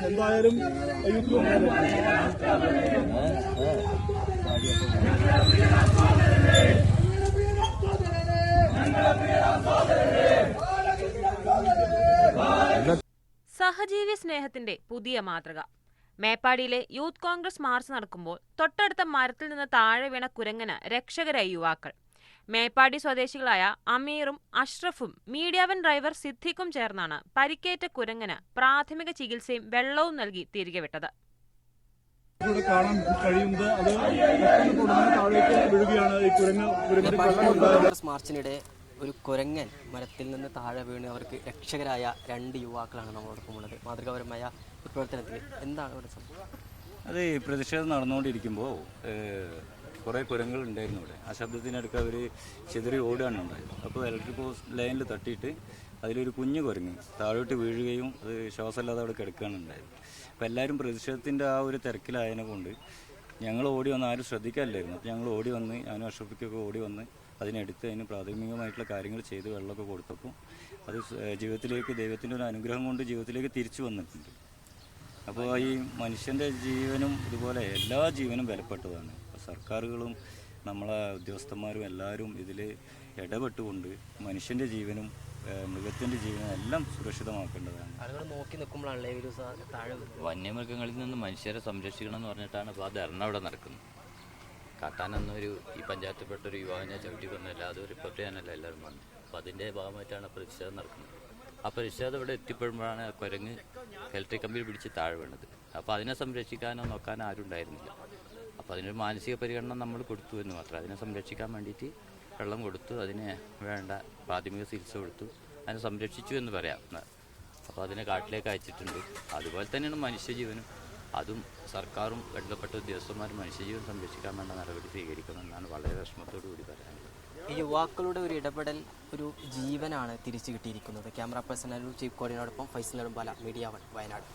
എന്തായാലും സഹജീവി സ്നേഹത്തിന്റെ പുതിയ മാതൃക. മേപ്പാടിയിലെ യൂത്ത് കോൺഗ്രസ് മാർച്ച് നടക്കുമ്പോൾ തൊട്ടടുത്ത മരത്തിൽ നിന്ന് താഴെ വീണ കുരങ്ങന് രക്ഷകരായി യുവാക്കൾ. മേപ്പാടി സ്വദേശികളായ അമീറും അഷ്റഫും മീഡിയാവൻ ഡ്രൈവർ സിദ്ദീഖും ചേർന്നാണ് പരിക്കേറ്റ കുരങ്ങന് പ്രാഥമിക ചികിത്സയും വെള്ളവും നൽകി തിരികെ വിട്ടത്. കാണാൻ കഴിയുന്നത് മാർച്ചിനിടെ ഒരു കുരങ്ങൻ മരത്തിൽ നിന്ന് താഴെ വീണ് അവർക്ക് രക്ഷകരായ 2 യുവാക്കളാണ് നമ്മളോടൊപ്പം ഉള്ളത്. മാതൃകാപരമായ പ്രവർത്തനത്തിൽ എന്താണ് ഇവിടെ സംഭവം? അത് ഈ പ്രതിഷേധം നടന്നുകൊണ്ടിരിക്കുമ്പോൾ കുറേ കുരങ്ങൾ ഉണ്ടായിരുന്നു ഇവിടെ. ആ ശബ്ദത്തിനടുക്ക് അവർ ചിതറി ഓടുകയാണ് ഉണ്ടായത്. അപ്പോൾ ഇലക്ട്രിക് പോസ്റ്റ് ലൈനിൽ തട്ടിയിട്ട് അതിലൊരു കുഞ്ഞു കുരങ്ങ് താഴോട്ട് വീഴുകയും അത് ശ്വാസമില്ലാതെ അവിടെ കിടക്കുകയാണ് ഉണ്ടായത്. അപ്പോൾ എല്ലാവരും പ്രതിഷേധത്തിൻ്റെ ആ ഒരു തിരക്കിലായതിനെ കൊണ്ട് ഞങ്ങൾ ഓടി വന്ന് ആരും ശ്രദ്ധിക്കാനില്ലായിരുന്നു. അപ്പോൾ ഞങ്ങൾ ഓടി വന്ന് ഞാനും അഷ്റഫിക്കൊക്കെ ഓടി വന്ന് അതിനെടുത്ത് അതിന് പ്രാഥമികമായിട്ടുള്ള കാര്യങ്ങൾ ചെയ്ത് വെള്ളമൊക്കെ കൊടുത്തപ്പോൾ അത് ജീവിതത്തിലേക്ക് ദൈവത്തിൻ്റെ ഒരു അനുഗ്രഹം കൊണ്ട് ജീവിതത്തിലേക്ക് തിരിച്ചു വന്നിട്ടുണ്ട്. അപ്പോൾ ഈ മനുഷ്യൻ്റെ ജീവനും ഇതുപോലെ എല്ലാ ജീവനും വിലപ്പെട്ടതാണ്. സർക്കാരുകളും നമ്മളെ ഉദ്യോഗസ്ഥന്മാരും എല്ലാവരും ഇതിൽ ഇടപെട്ടുകൊണ്ട് മനുഷ്യൻ്റെ ജീവനും മൃഗത്തിൻ്റെ ജീവനും എല്ലാം സുരക്ഷിതമാക്കേണ്ടതാണ്. ആളുകൾ നോക്കി നിൽക്കുമ്പോഴാണല്ലേ ഒരു താഴെ വന്യമൃഗങ്ങളിൽ നിന്ന് മനുഷ്യരെ സംരക്ഷിക്കണം എന്ന് പറഞ്ഞിട്ടാണ് ഇപ്പോൾ ആ ധർണ അവിടെ നടക്കുന്നത്. കാട്ടാനെന്നൊരു ഈ പഞ്ചായത്തിൽപ്പെട്ടൊരു യുവാവിനെ ചവിട്ടി കൊന്നല്ല, അത് റിപ്പോർട്ട് ചെയ്യാനല്ല എല്ലാവരും വന്നു. അപ്പോൾ അതിൻ്റെ ഭാഗമായിട്ടാണ് പ്രതിഷേധം നടക്കുന്നത്. ആ പ്രതിഷേധം ഇവിടെ എത്തിപ്പെടുമ്പോഴാണ് കുരങ്ങ് ഇലക്ട്രിക് കമ്പിയിൽ പിടിച്ച് താഴെ വീണത്. അപ്പോൾ അതിനെ സംരക്ഷിക്കാനോ നോക്കാനോ ആരും ഉണ്ടായിരുന്നില്ല. അപ്പോൾ അതിനൊരു മാനസിക പരിഗണന നമ്മൾ കൊടുത്തു എന്ന് മാത്രം. അതിനെ സംരക്ഷിക്കാൻ വേണ്ടിയിട്ട് വെള്ളം കൊടുത്തു, അതിന് വേണ്ട പ്രാഥമിക ചികിത്സ കൊടുത്തു, അതിനെ സംരക്ഷിച്ചു എന്ന് പറയാം. അപ്പോൾ അതിനെ കാട്ടിലേക്ക് അയച്ചിട്ടുണ്ട്. അതുപോലെ തന്നെയാണ് മനുഷ്യജീവനും. അതും സർക്കാരും ബന്ധപ്പെട്ട ഉദ്യോഗസ്ഥന്മാരും മനുഷ്യജീവൻ സംരക്ഷിക്കാൻ വേണ്ട നടപടി സ്വീകരിക്കണമെന്നാണ് വളരെ വിഷമത്തോടു കൂടി പറയാനുള്ളത്. ഈ യുവാക്കളുടെ ഒരു ഇടപെടൽ ഒരു ജീവനാണ് തിരിച്ചു കിട്ടിയിരിക്കുന്നത്. ക്യാമറ പേഴ്സൺ ചീഫ് കോർഡിനോടൊപ്പം ഫൈസൽ നെടുമ്പാല, മീഡിയ 1 വയനാട്.